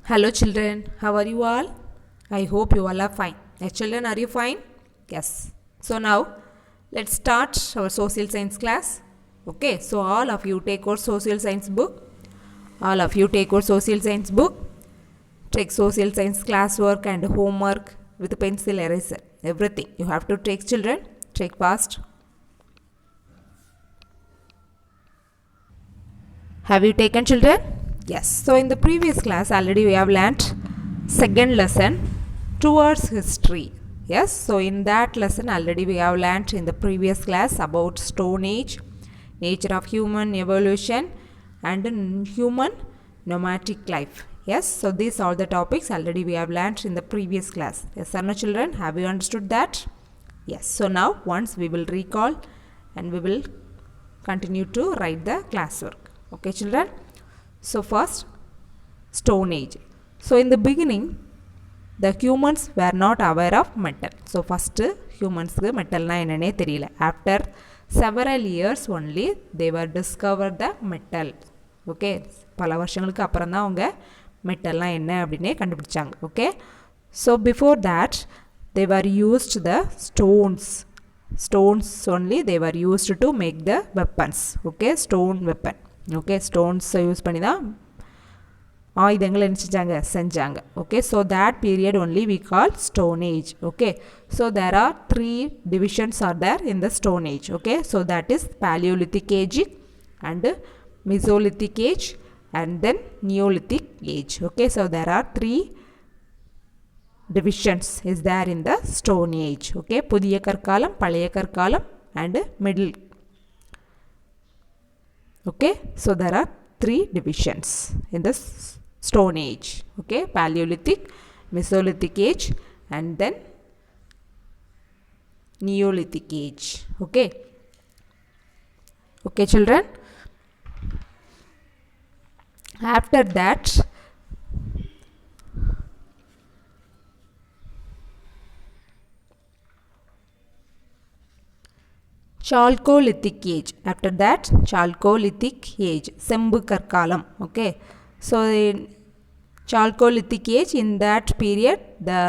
Hello children, how are you all? I hope you all are fine. Children, are you fine? Yes. So now let's start our social science class. Okay, so all of you take your social science book. All of you take your social science book. Take social science classwork and homework with pencil eraser. Everything you have to take, children. Take fast. Have you taken, children? Yes. So in the previous class already we have learnt second lesson towards history. Yes. So in that lesson already we have learnt in the previous class about Stone Age, nature of human evolution and human nomadic life. Yes. So these are the topics already we have learnt in the previous class. Yes or no, children? Have you understood that? Yes. So now once we will recall and we will continue to write the classwork. Okay, children. So first, Stone Age. So in the beginning, the humans were not aware of metal. So first, humans metal na enane theriyala. After several years only, they were discovered the metal. Okay, பல வருஷங்களுக்கு அப்புறம் தான் அவங்க மெட்டல்லாம் என்ன அப்படினே கண்டுபிடிச்சாங்க. Okay, so before that, they were used the stones only they were used to make the weapons. Okay, stone weapon. Okay, stones use பண்ணி தான் ஆயுதங்கள் என்ன செஞ்சாங்க. Okay, so that period only we call Stone Age. Okay, so there are three divisions are there in the Stone Age. Okay, so that is Paleolithic Age and Mesolithic Age and then Neolithic Age. Okay, so there are three divisions is there in the Stone Age. Okay, புதிய கற்காலம், பழைய கற்காலம் and middle. Okay, so there are three divisions in the Stone Age. Okay, Paleolithic, Mesolithic Age and then Neolithic Age. Okay, okay children. After that, Chalcolithic Age. After that, Chalcolithic Age, செம்பு கற்காலம். Okay, so in Chalcolithic Age, in that period, the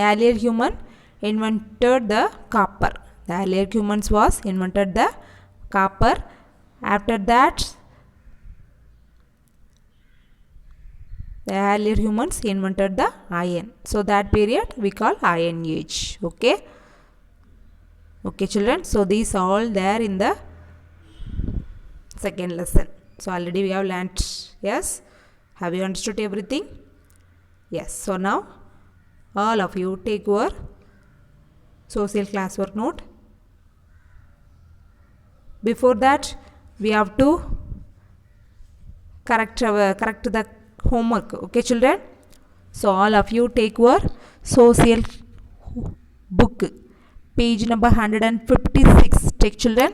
earlier human invented the copper. The earlier humans was invented the copper. After that, the earlier humans invented the iron. So that period we call Iron Age. Okay. Okay children, so these all there in the second lesson. So already we have learnt. Yes, have you understood everything? Yes. So now all of you take your social classwork note. Before that we have to correct the homework. Okay children, so all of you take your social book, page number 156. Take children,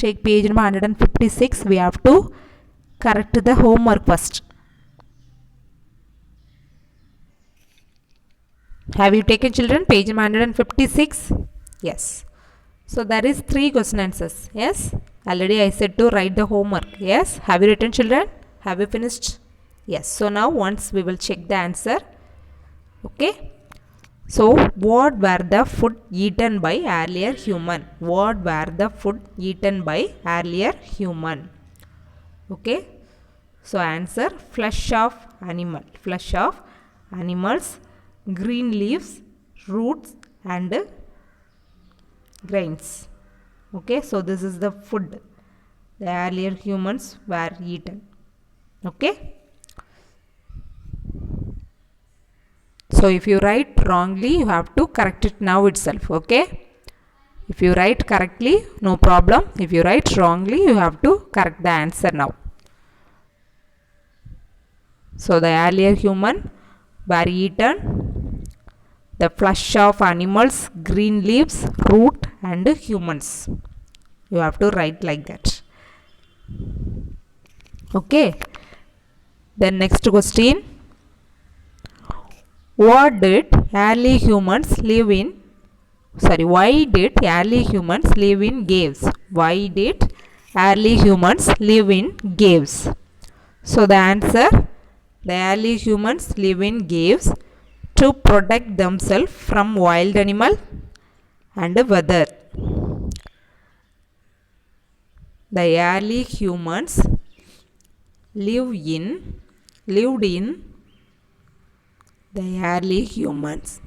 take page number 156. We have to correct the homework first. Have you taken children page number 156? Yes. So there is 3 question answers. Yes, already I said to write the homework. Yes, have you written children? Have you finished? Yes. So now once we will check the answer. Okay, so what were the food eaten by earlier human? What were the food eaten by earlier human? Okay, so answer, flesh of animals, green leaves, roots and grains. Okay, so this is the food the earlier humans were eaten. Okay, so if you write wrongly, you have to correct it now itself. Okay, if you write correctly, no problem. If you write wrongly, you have to correct the answer now. So the earlier human were eaten the flesh of animals, green leaves, root and humans. You have to write like that. Okay, then next question. Why did early humans live in caves? Why did early humans live in caves? So the answer, The early humans live in caves to protect themselves from wild animal and weather. The early humans lived in the early humans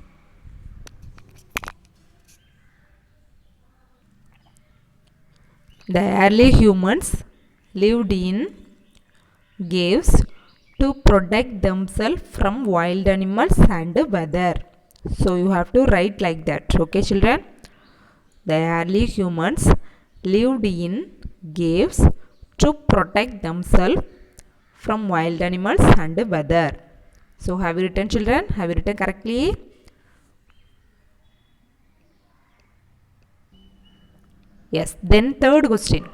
lived in caves to protect themselves from wild animals and weather. So you have to write like that. Okay, children? The early humans lived in caves to protect themselves from wild animals and weather. So have you written, children? Have you written correctly? Yes. Then third question.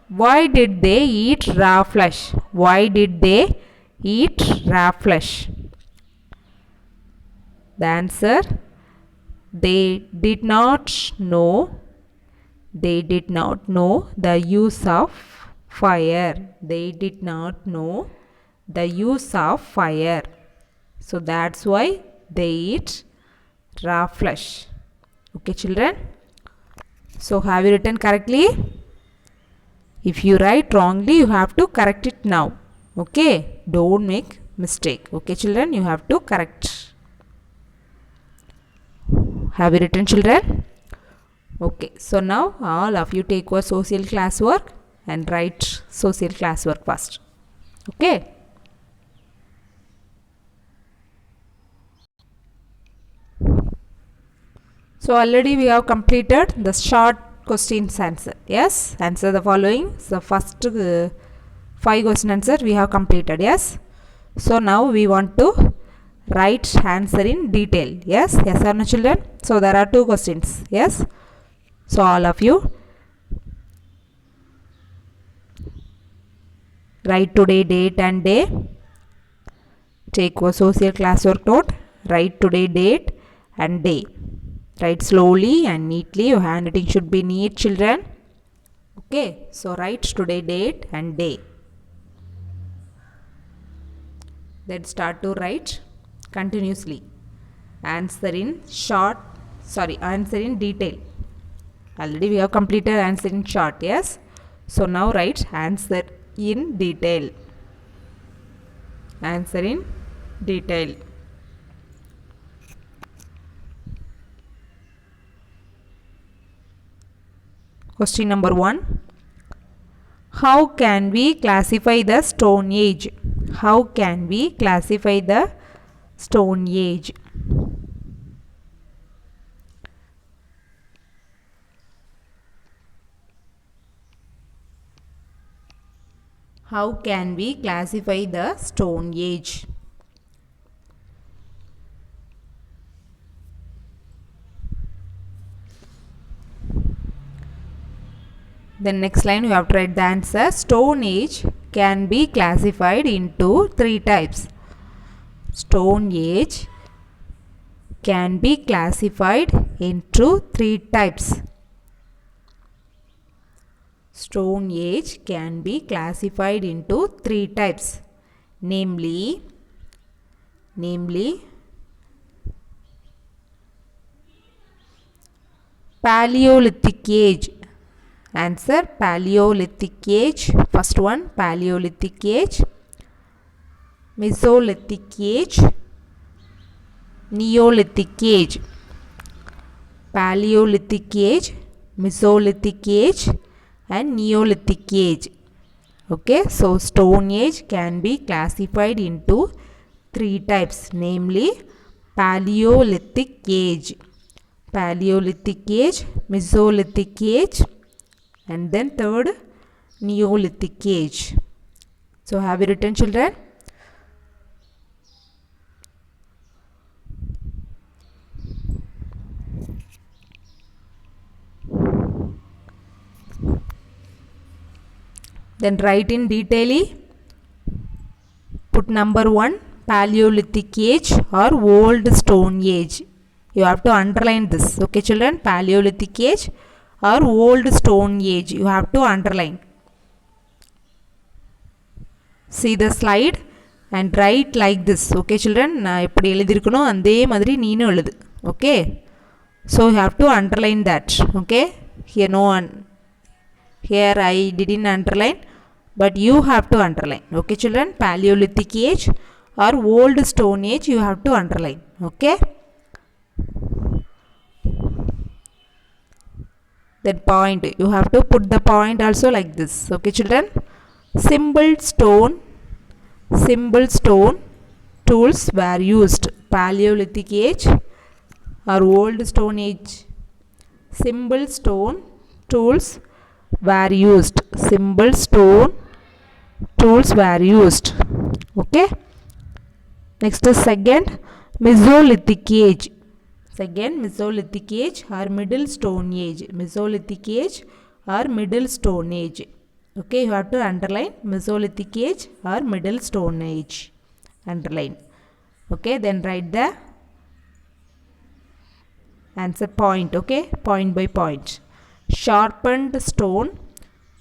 Why did they eat raw flesh? Why did they eat raw flesh? The answer, they did not know the use of fire. They did not know the use of fire. So that's why they eat raw flesh. Okay, children? So have you written correctly? If you write wrongly, you have to correct it now. Okay? Don't make mistake. Okay, children? You have to correct. Have you written, children? Okay. So now all of you take your social classwork and write social classwork first. Okay? So already we have completed the short questions answer. Yes, answer the following. So first 5 question answer we have completed. Yes. So now we want to write answer in detail. Yes, yes or no, children? So there are 2 questions. Yes. So all of you write today date and day. Take your social classwork note. Write today date and day. Write slowly and neatly. Your handwriting should be neat, children. Okay. So write today date and day. Then start to write continuously. Answer in detail. Already we have completed answer in short. Yes. So now write answer in detail. Answer in detail. Question number 1. How can we classify the Stone Age? How can we classify the Stone Age? How can we classify the Stone Age? Then next line you have to write the answer. Stone Age can be classified into 3 types. Stone Age can be classified into 3 types. Stone Age can be classified into 3 types. Namely Paleolithic Age. Answer, Paleolithic Age. First one, Paleolithic Age. Mesolithic Age. Neolithic Age. Paleolithic Age, Mesolithic Age and Neolithic Age. Okay, so Stone Age can be classified into 3 types, namely Paleolithic Age, Mesolithic Age and then third Neolithic Age. So have you written, children? Then write in detail. Put number 1 Paleolithic Age or Old Stone Age. You have to underline this. Okay, children? Paleolithic Age or Old Stone Age. You have to underline. See the slide. and write like this. Okay children, நான் எப்படி எழுதியிருக்கணும் அதே மாதிரி நீனும் எழுது. Okay, so you have to underline that. Okay, here no one, here I didn't underline, but you have to underline. Okay children, Paleolithic age or old stone age you have to underline. Okay, then point, you have to put the point also like this. Okay children, simple stone tools were used. Paleolithic age or old stone age, simple stone tools were used. Simple stone tools were used. Okay, next is second Mesolithic age. Second Mesolithic age or middle stone age. Mesolithic age or middle stone age. Okay, you have to underline Mesolithic age or middle stone age. Underline. Okay, then write the answer point. Okay, point by point. Sharpened stone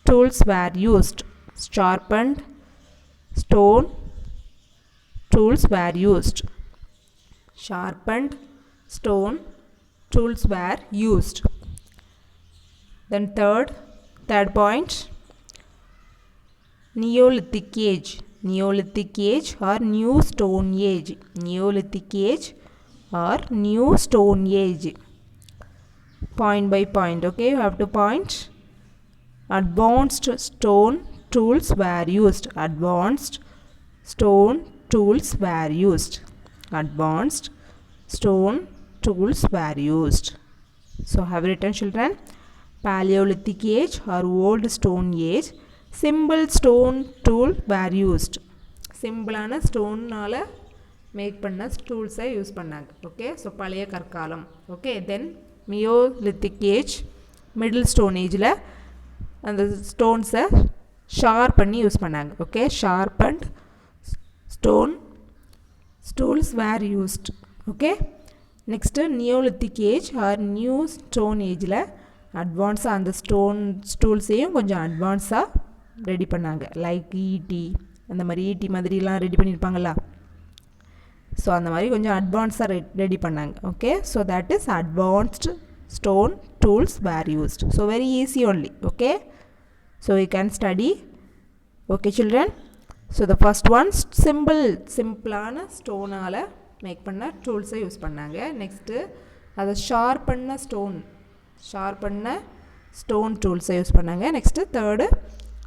tools were used. Sharpened stone tools were used. Sharpened stone tools were used. Then third point, Neolithic age. Neolithic age or new stone age. Neolithic age or new stone age. Point by point. Okay, you have to point. Advanced stone tools were used. Advanced stone tools were used. Advanced stone tools were used. So have written children, Paleolithic age or old stone age, simple stone tool were used. Simple ஆன ஸ்டோன்னால make பண்ண டூல்ஸை use பண்ணாங்க. Okay, so பழைய கற்காலம். Okay, தென் மியோலித்திக் age, middle stone ஏஜில் அந்த ஸ்டோன்ஸை sharp பண்ணி use பண்ணாங்க. Okay, sharp and stone tools were used. Okay, next Neolithic age or new stone ageல அட்வான்ஸாக அந்த டூல்ஸையும் கொஞ்சம் அட்வான்ஸாக ரெடி பண்ணாங்க. லைக் ஈட்டி, அந்த மாதிரி ஈட்டி மாதிரிலாம் ரெடி பண்ணியிருப்பாங்களா, ஸோ அந்த மாதிரி கொஞ்சம் அட்வான்ஸாக ரெடி பண்ணாங்க. Okay, so that is advanced stone tools were used. So very easy only. Okay, so you can study. Okay children, so the first one சிம்பிளான ஸ்டோனால் மேக் பண்ண டூல்ஸை யூஸ் பண்ணாங்க. நெக்ஸ்ட்டு அதை ஷார்ப் பண்ண ஸ்டோன் டூல்ஸை யூஸ் பண்ணாங்க. Next third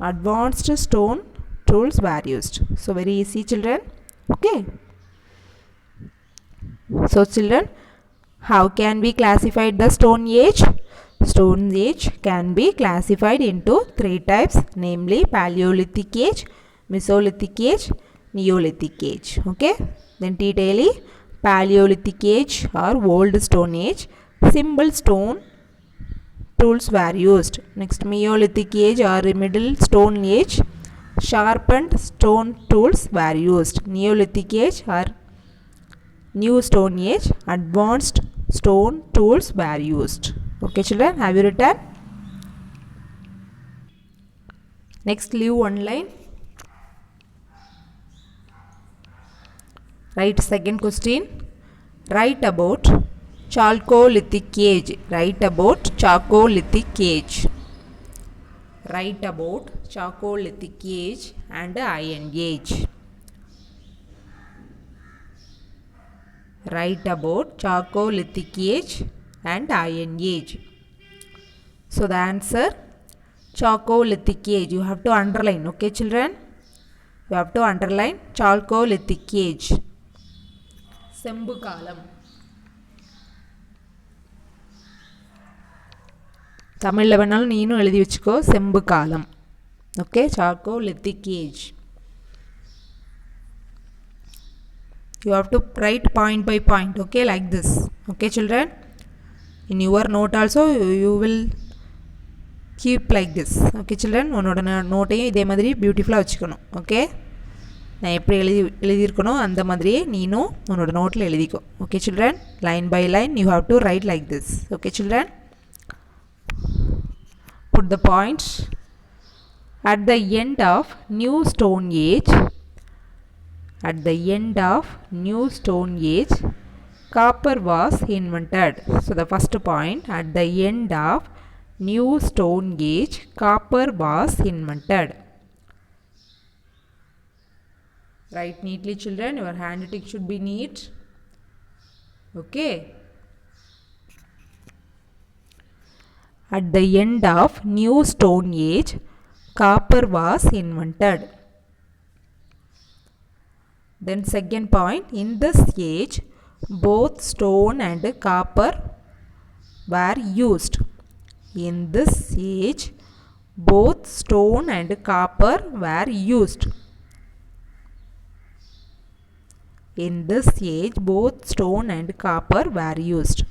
advanced stone tools were used. So very easy children. Okay, so children, how can we classify the stone age? Stone age can be classified into 3 types, namely Paleolithic age, Mesolithic age, Neolithic age. Okay, then detail Paleolithic age or old stone age, simple stone tools were used. Next Mesolithic age or middle stone age, sharpened stone tools were used. Neolithic age or new stone age, advanced stone tools were used. Okay children, have you written? Next, leave one line. Write second question. Write about Chalcolithic age. Write about Chalcolithic age. Write about Chalcolithic age and Iron age. Write about Chalcolithic age and Iron age. So the answer, Chalcolithic age. You have to underline. Okay children, you have to underline Chalcolithic age. செம்பு காலம். தமிழில் வேணாலும் நீனும் எழுதி வச்சுக்கோ, செம்பு காலம். Okay, Chalcolithic age. You have to write point by point. Okay, like this. Okay children, in your note also you will keep like this. Okay children, உன்னோட நோட்டையும் இதே மாதிரி பியூட்டிஃபுல்லாக வச்சுக்கணும். ஓகே, நான் எப்படி எழுதியிருக்கணும் அந்த மாதிரியே நீனும் உன்னோட நோட்டில் எழுதிக்கோ. Okay children, line by line you have to write like this. Okay children, put the points. At the end of new stone age, at the end of New Stone Age, copper was invented. So the first point, at the end of New Stone Age, copper was invented. Write neatly, children. Your handwriting should be neat. Okay. At the end of New Stone Age, copper was invented. Then second point, in this age, both stone and copper were used. In this age, both stone and copper were used. In this age, both stone and copper were used.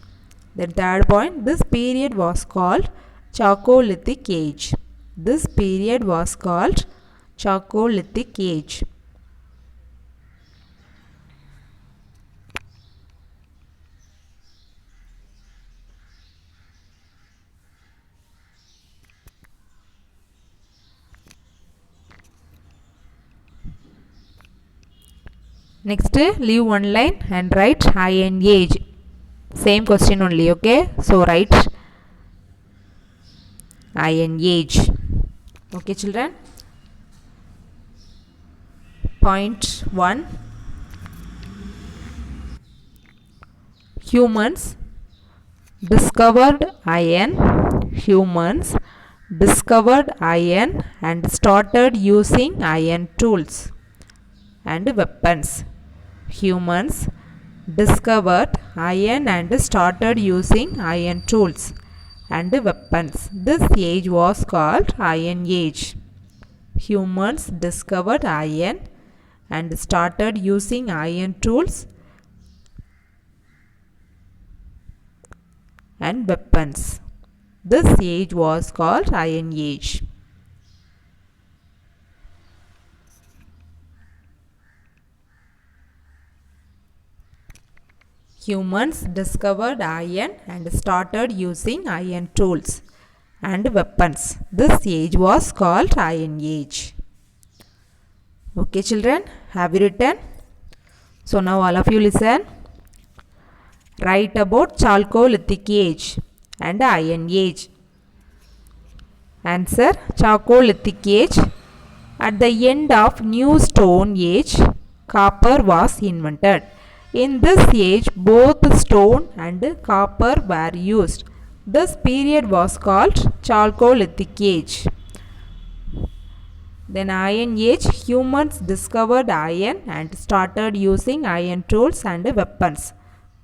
The third point, this period was called Chalcolithic Age. This period was called Chalcolithic Age. Next, leave one line and write Iron Age. Same question only, okay? So, write Iron Age. Okay, children? Point 1. Humans discovered iron. Humans discovered iron and started using iron tools and weapons. Humans discovered iron and started using iron tools and weapons. This age was called Iron Age. Humans discovered iron and started using iron tools and weapons. This age was called Iron Age. Humans discovered iron and started using iron tools and weapons. This age was called Iron Age. Okay, children, have you written? So now all of you listen. Write about Chalcolithic Age and Iron Age. Answer: Chalcolithic Age. At the end of New Stone Age, copper was invented. In this age, both stone and copper were used. This period was called Chalcolithic Age. Then Iron Age, humans discovered iron and started using iron tools and weapons.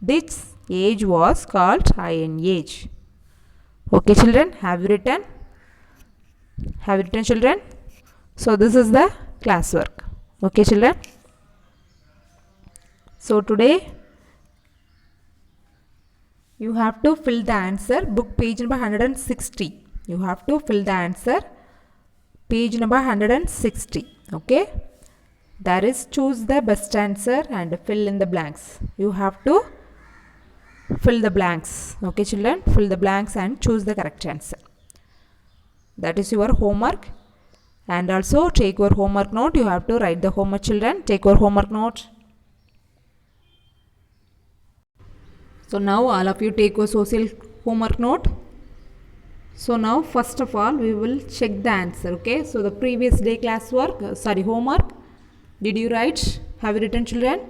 This age was called Iron Age. Okay, children, have you written? Have you written, children? So this is the classwork. Okay, children. So today you have to fill the answer, book page number 160. You have to fill the answer, page number 160. Okay. That is, choose the best answer and fill in the blanks. You have to fill the blanks. Okay, children, fill the blanks and choose the correct answer. That is your homework. And also take your homework note. You have to write the homework, children. Take your homework note. So now all of you take your social homework note. So now first of all we will check the answer. Okay. So the previous day classwork, homework. Did you write? Have you written, children?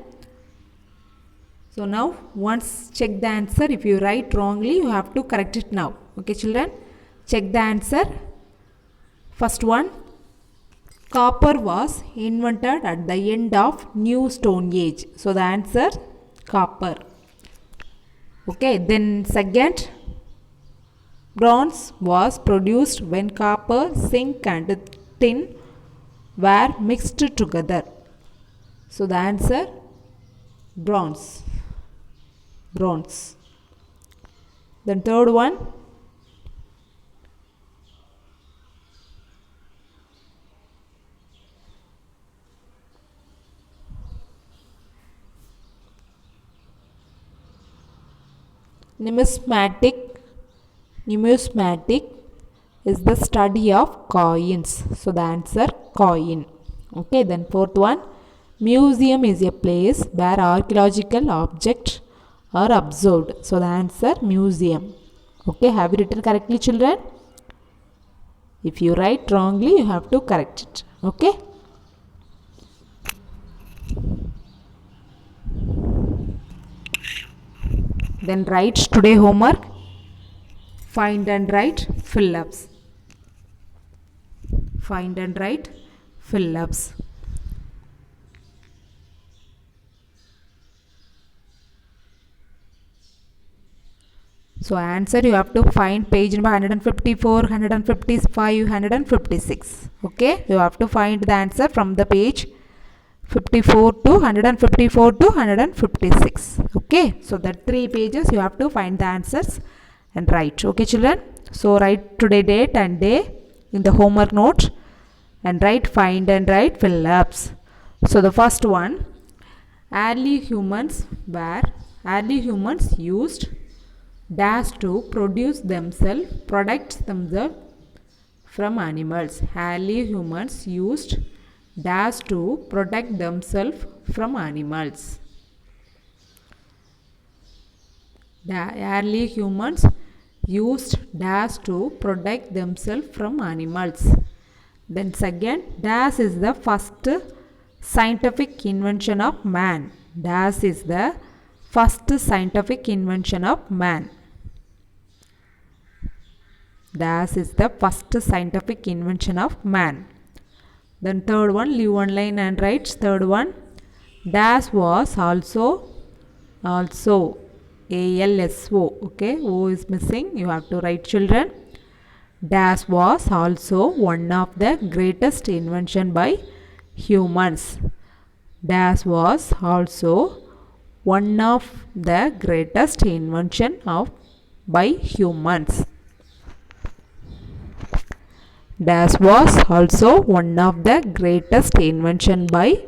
So now once check the answer. If you write wrongly, you have to correct it now. Okay, children. Check the answer. First one. Copper was invented at the end of New Stone Age. So the answer, copper. Okay, then second, bronze was produced when copper, zinc and tin were mixed together. So the answer, bronze. Bronze. Then third one, numismatic is the study of coins. So the answer, coin. Okay, then fourth one, Museum is a place where archaeological objects are observed. So the answer museum. Okay, have you written correctly, children? If you write wrongly, you have to correct it. Okay. Then write today homework. Find and write fill-ups. Find and write fill-ups. So answer you have to find page number 154, 155, 156. Okay, you have to find the answer from the page 54 to 154 to 156. Okay, so that 3 pages you have to find the answers and write. Okay, children. So write today date and day in the homework note and write find and write fill-ups. So the first one, early humans used dash to produce themselves, products themselves from animals. Early humans used dash to protect themselves from animals. Early humans used dash to protect themselves from animals. Then second, dash is the first scientific invention of man. Dash is the first scientific invention of man. Dash is the first scientific invention of man. Then third one, leave one line and write third one. Dash was also ALSO. Okay, O is missing. You have to write, children. Dash was also one of the greatest invention by humans. Dash was also one of the greatest invention by humans. Dash was also one of the greatest invention by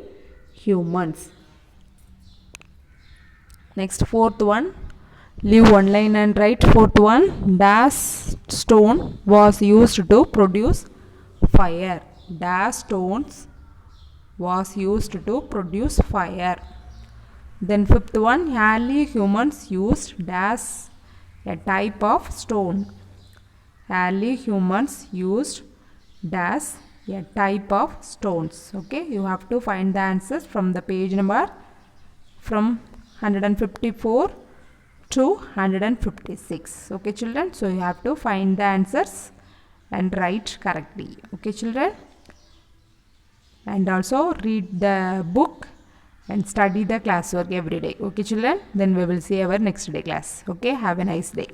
humans. Next, fourth one, leave one line and write fourth one. Dash stone was used to produce fire. Dash stones was used to produce fire. Then fifth one, early humans used dash, a type of stone. Early humans used dash, a type of stones. Okay, you have to find the answers from the page number from 154 to 156. Okay, children. So you have to find the answers and write correctly. Okay, children. And also read the book and study the classwork every day. Okay, children. Then we will see our next day class. Okay, have a nice day.